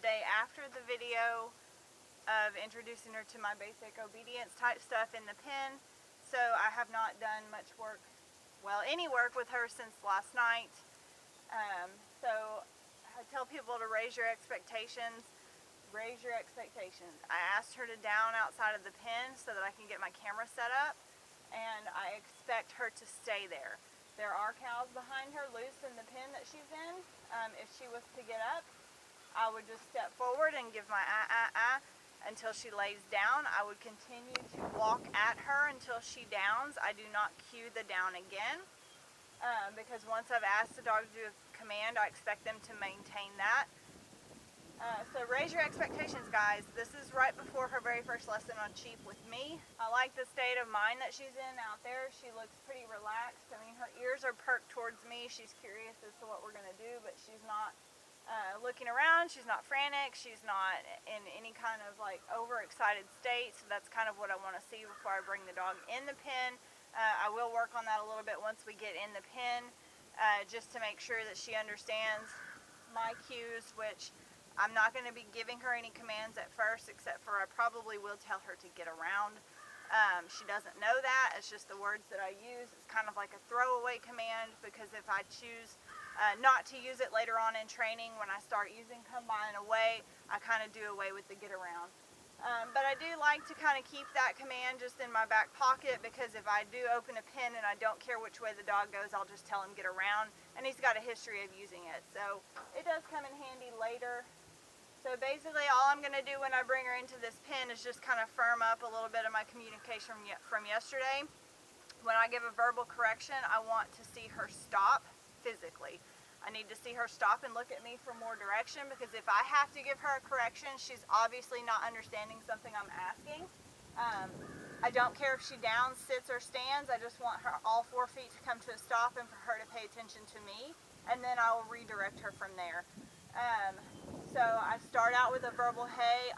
the day after the video of introducing her to my basic obedience type stuff in the pen. So I have not done much work, well, any work with her since last night. So I tell people to raise your expectations. Raise your expectations. I asked her to down outside of the pen so that I can get my camera set up, and I expect her to stay there. There are cows behind her loose in the pen that she's in. If she was to get up, I would just step forward and give my until she lays down. I would continue to walk at her until she downs. I do not cue the down again, because once I've asked the dog to do a command, I expect them to maintain that. So raise your expectations, guys. This is right before her very first lesson on sheep with me. I like the state of mind that she's in out there. She looks pretty relaxed. I mean, her ears are perked towards me. She's curious as to what we're going to do, but she's not looking around. She's not frantic. She's not in any kind of like overexcited state. So that's kind of what I want to see before I bring the dog in the pen. I will work on that a little bit once we get in the pen, just to make sure that she understands my cues, which I'm not going to be giving her any commands at first, except for I probably will tell her to get around. She doesn't know that. It's just the words that I use. It's kind of like a throwaway command, because if I choose not to use it later on in training, when I start using combine away, I kind of do away with the get around. But I do like to kind of keep that command just in my back pocket, because if I do open a pen and I don't care which way the dog goes, I'll just tell him get around, and he's got a history of using it. So it does come in handy later. So basically all I'm going to do when I bring her into this pen is just kind of firm up a little bit of my communication from yesterday. When I give a verbal correction, I want to see her stop physically. I need to see her stop and look at me for more direction, because if I have to give her a correction, she's obviously not understanding something I'm asking. I don't care if she downs, sits, or stands. I just want her all 4 feet to come to a stop and for her to pay attention to me, and then I will redirect her from there. So I start out with a verbal, hey,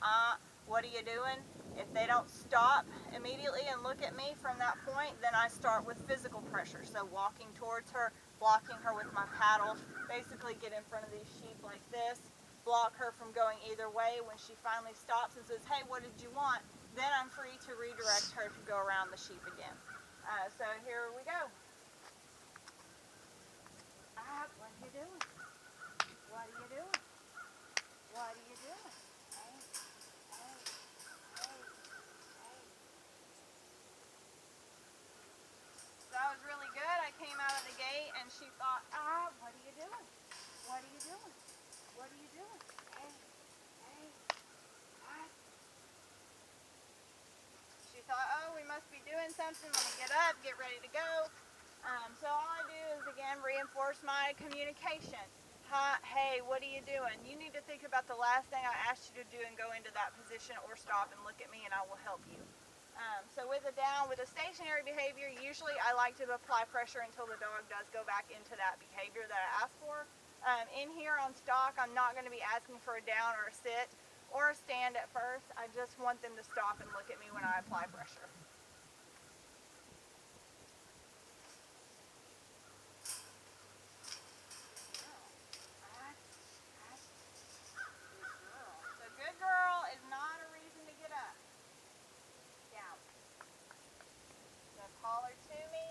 what are you doing? If they don't stop immediately and look at me from that point, then I start with physical pressure. So walking towards her, blocking her with my paddle, basically get in front of these sheep like this, block her from going either way. When she finally stops and says, hey, what did you want? Then I'm free to redirect her to go around the sheep again. So here we go. What are you doing? What are you doing? What are you doing? Hey, hey, hey, hey. So that was really good. I came out of the gate and she thought, what are you doing? What are you doing? What are you doing? Hey, hey, ah. She thought, oh, we must be doing something. Let me get up, get ready to go. So all I do is, again, reinforce my communication. Hi, hey, what are you doing? You need to think about the last thing I asked you to do and go into that position, or stop and look at me and I will help you. So with a down, with a stationary behavior, usually I like to apply pressure until the dog does go back into that behavior that I asked for. In here on stock, I'm not going to be asking for a down or a sit or a stand at first. I just want them to stop and look at me when I apply pressure. So good girl is not a reason to get up. Down. So call her to me.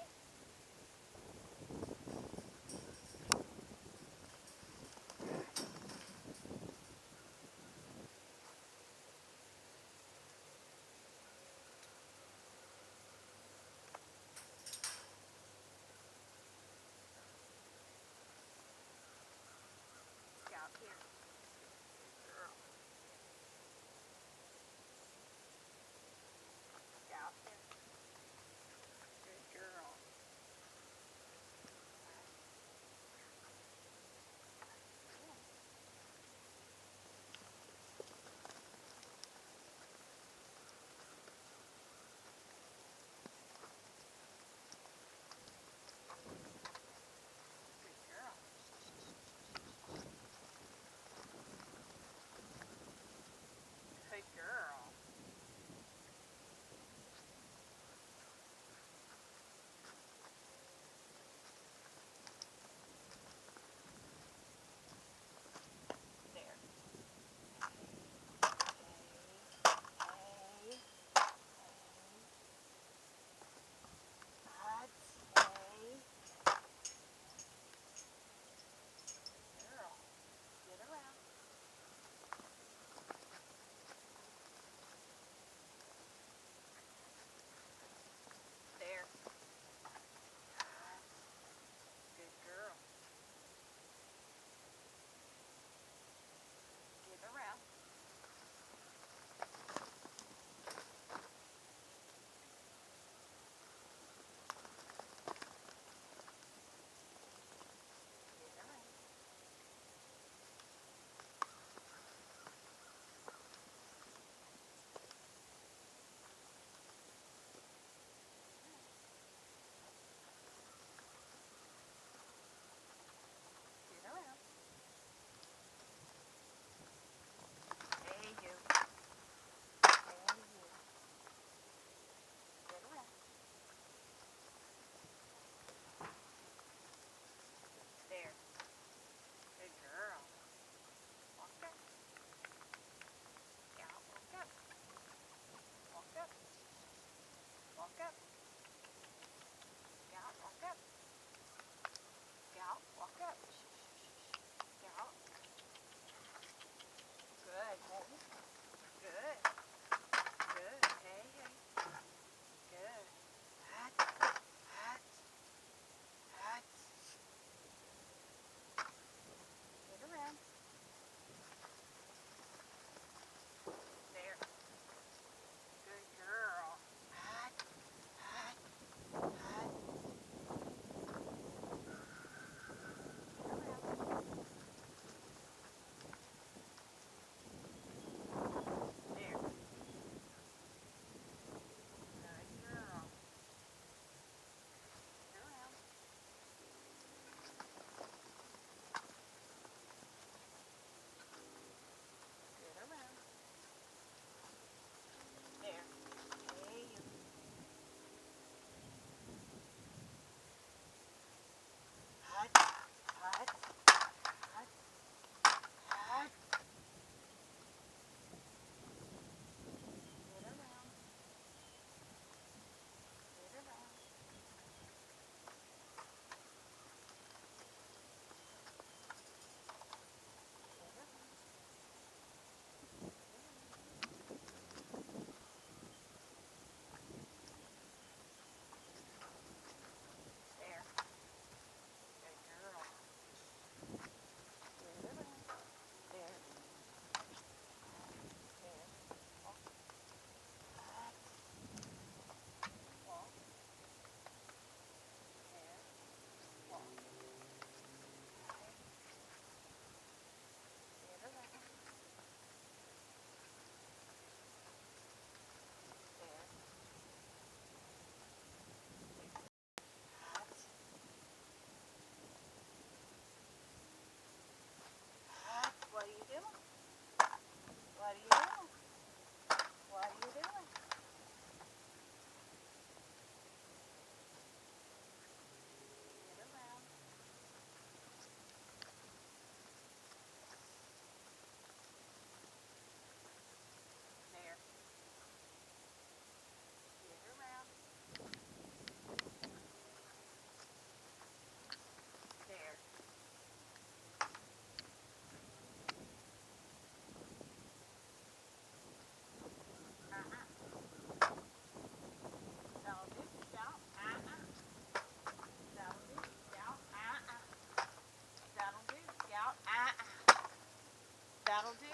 That'll do.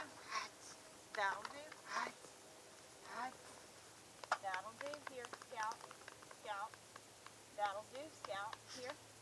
That'll do. That'll do. Here, Scout. Scout. That'll do, Scout. Here.